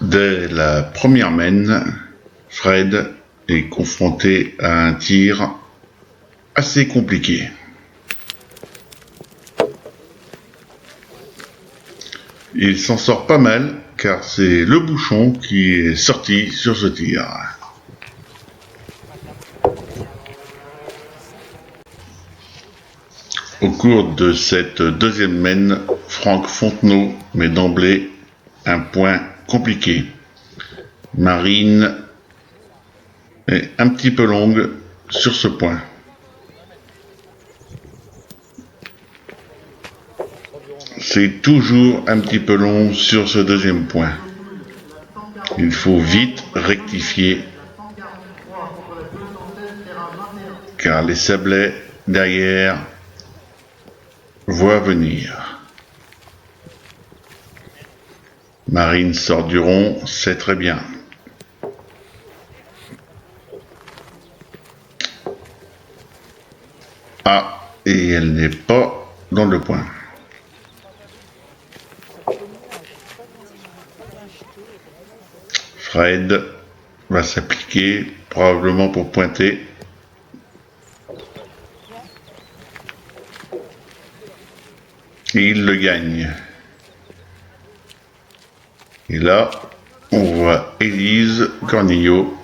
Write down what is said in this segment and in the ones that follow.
Dès la première mène, Fred est confronté à un tir assez compliqué. Il s'en sort pas mal car c'est le bouchon qui est sorti sur ce tir. Au cours de cette deuxième mène, Franck Fontenot met d'emblée un point compliqué. Marine est un petit peu longue sur ce point. C'est toujours un petit peu long sur ce deuxième point. Il faut vite rectifier car les Sablais derrière voient venir. Marine sort du rond, c'est très bien. Ah, et elle n'est pas dans le point. Fred va s'appliquer, probablement pour pointer. Et il le gagne. Et là, on voit Élise Cornillo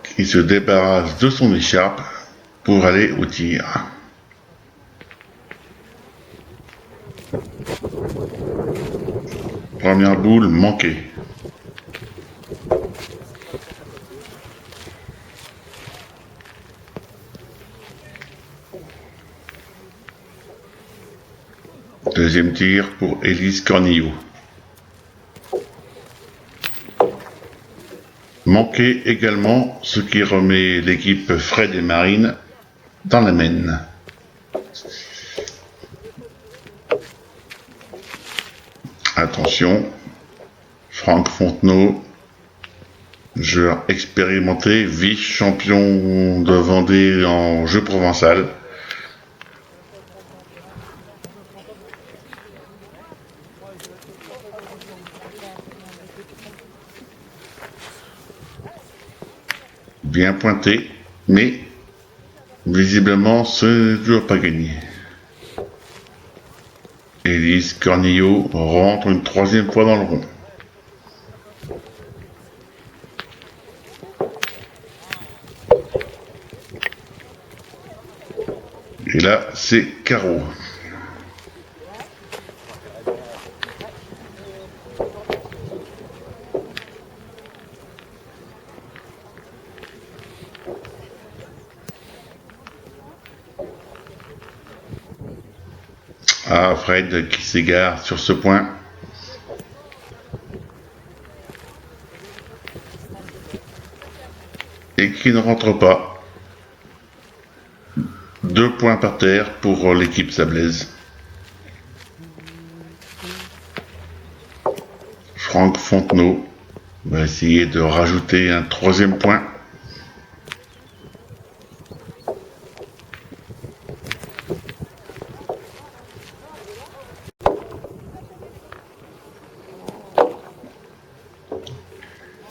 qui se débarrasse de son écharpe pour aller au tir. Première boule manquée. Deuxième tir pour Élise Cornillo. Manqué également, ce qui remet l'équipe Fred et Marine dans la mène. Attention, Franck Fontenot, joueur expérimenté, vice-champion de Vendée en jeu provençal. Bien pointé, mais visiblement ce n'est toujours pas gagné. Élise Cornillo rentre une troisième fois dans le rond. Et là, c'est carreau. Ah, Fred qui s'égare sur ce point. Et qui ne rentre pas. 2 points par terre pour l'équipe sablaise. Franck Fontenot va essayer de rajouter un troisième point.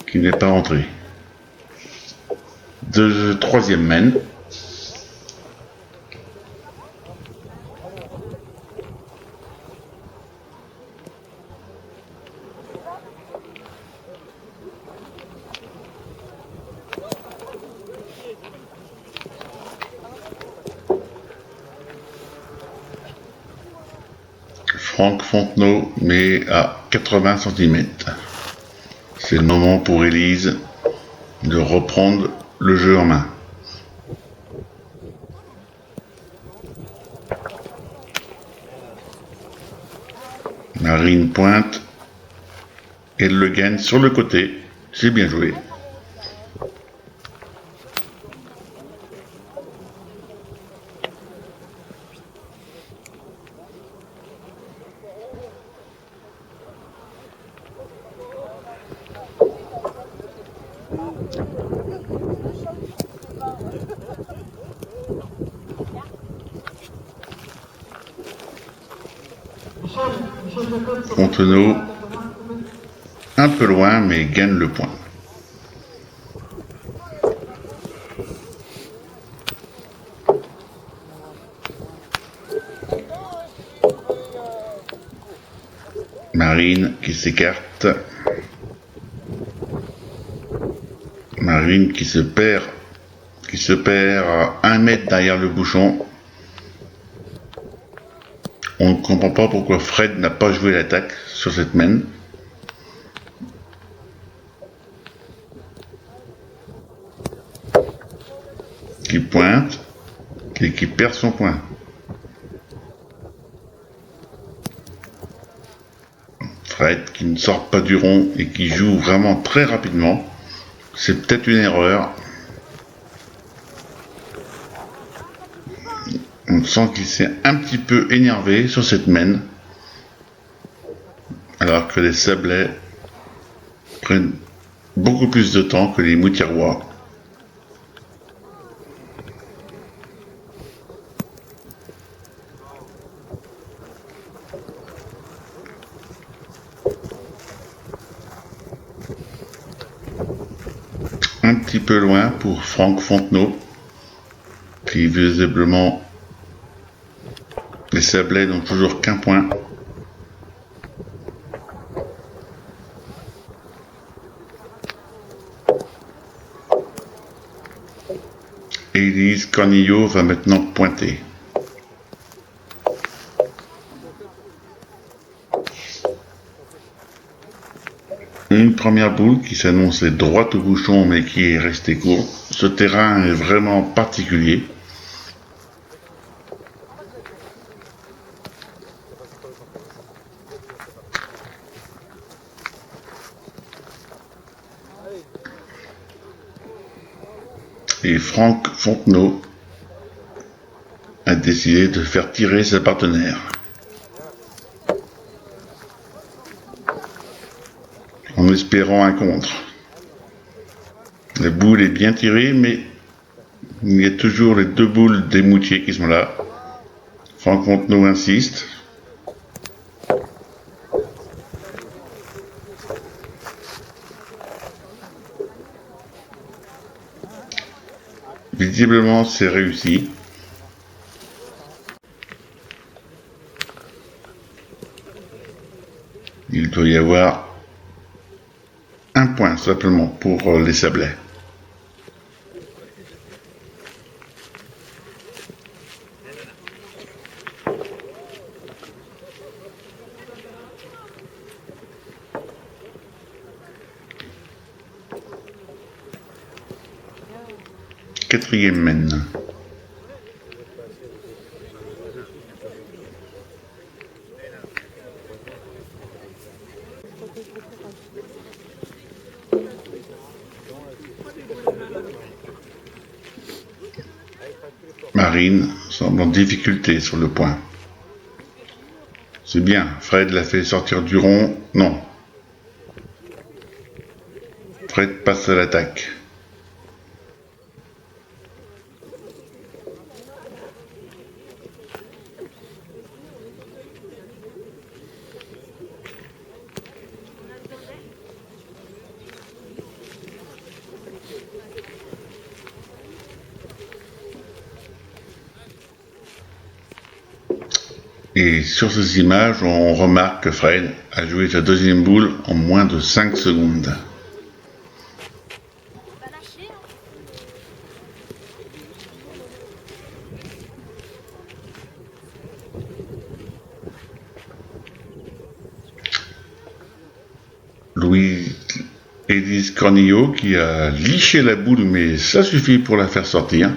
Qui n'est pas rentré. Troisième mène. Franck Fontenot met à 80 cm. C'est le moment pour Élise de reprendre le jeu en main. Marine pointe. Elle le gagne sur le côté. C'est bien joué. Fontenot, un peu loin, mais gagne le point. Marine qui s'écarte. Marine qui se perd à 1 mètre derrière le bouchon. On ne comprend pas pourquoi Fred n'a pas joué l'attaque sur cette main. Qui pointe et qui perd son point. Fred qui ne sort pas du rond et qui joue vraiment très rapidement. C'est peut-être une erreur. On sent qu'il s'est un petit peu énervé sur cette main. Alors que les sablets prennent beaucoup plus de temps que les moutirois. Un petit peu loin pour Franck Fontenot, qui visiblement les sablets n'ont toujours qu'un point. Élise Cornillo va maintenant pointer. Une première boule qui s'annonçait droite au bouchon mais qui est restée courte. Ce terrain est vraiment particulier. Et Franck Fontenot a décidé de faire tirer sa partenaire. En espérant un contre. La boule est bien tirée, mais il y a toujours les 2 boules des moutiers qui sont là. Franck Fontenot insiste. Visiblement, c'est réussi. Il doit y avoir un point simplement pour les sablets. Quatrième mène. Marine semble en difficulté sur le point. C'est bien, Fred l'a fait sortir du rond. Non. Fred passe à l'attaque. Et sur ces images, on remarque que Fred a joué sa deuxième boule en moins de 5 secondes. Élise Cornillo qui a liché la boule, mais ça suffit pour la faire sortir.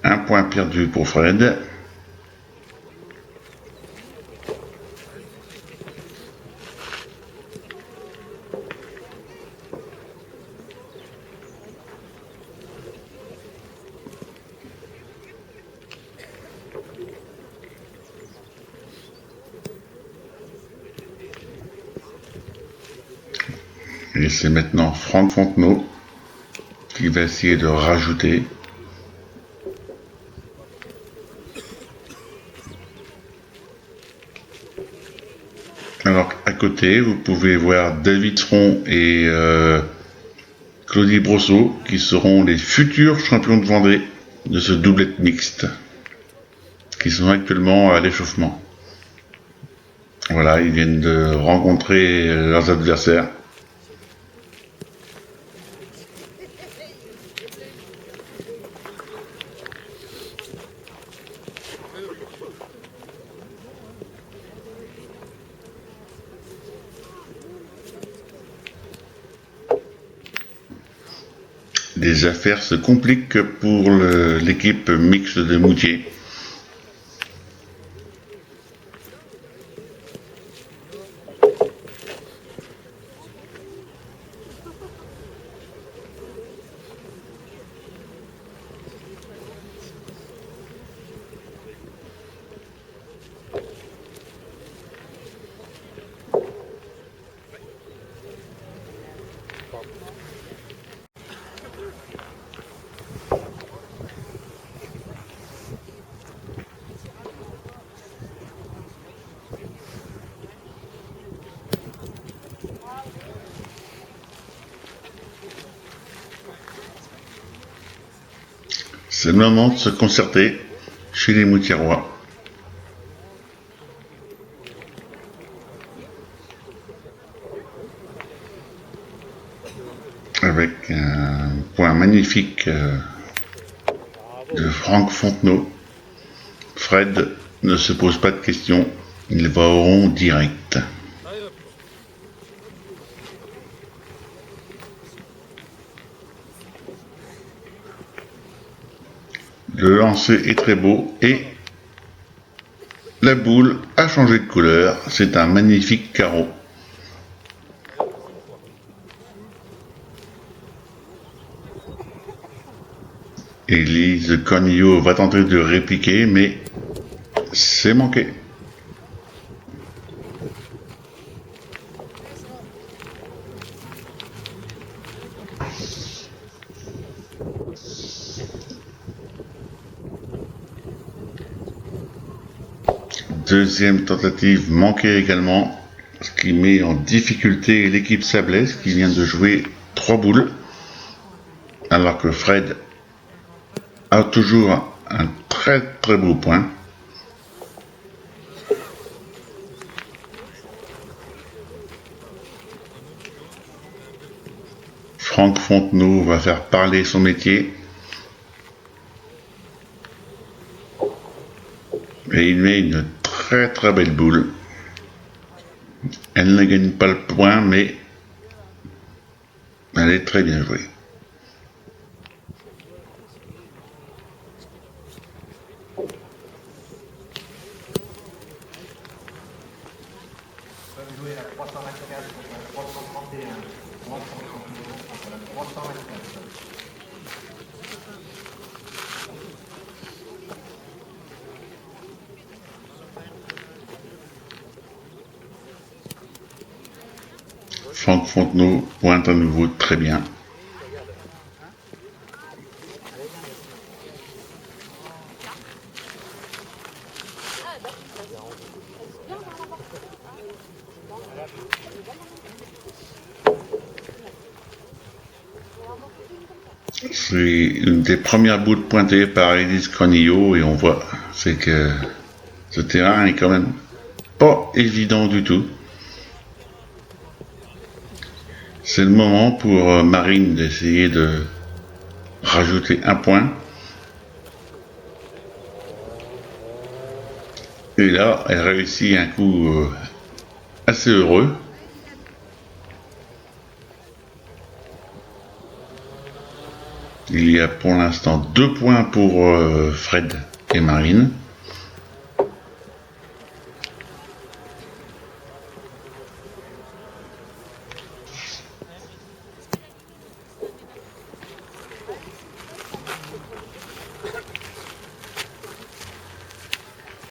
Un point perdu pour Fred. Et c'est maintenant Franck Fontenot qui va essayer de rajouter côté, vous pouvez voir David Tron et Claudie Brosseau, qui seront les futurs champions de Vendée de ce doublette mixte, qui sont actuellement à l'échauffement. Voilà, ils viennent de rencontrer leurs adversaires. Les affaires se compliquent pour l'équipe mixte de Moutier. C'est le moment de se concerter chez les Moutiérois. Avec un point magnifique de Franck Fontenot. Fred ne se pose pas de questions, il va au rond direct. Le lancer est très beau et la boule a changé de couleur. C'est un magnifique carreau. Élise Cornillo va tenter de répliquer, mais c'est manqué. Deuxième tentative manquée également, ce qui met en difficulté l'équipe sablaise qui vient de jouer 3 boules, alors que Fred a toujours un très très beau point. Franck Fontenot va faire parler son métier. Et il met une très très belle boule. Elle ne gagne pas le point, mais elle est très bien jouée. Franck Fontenot pointe à nouveau très bien. C'est une des premières boules pointées par Élise Cornillo et on voit, c'est que ce terrain est quand même pas évident du tout. C'est le moment pour Marine d'essayer de rajouter un point. Et là, elle réussit un coup assez heureux. Il y a pour l'instant 2 points pour Fred et Marine.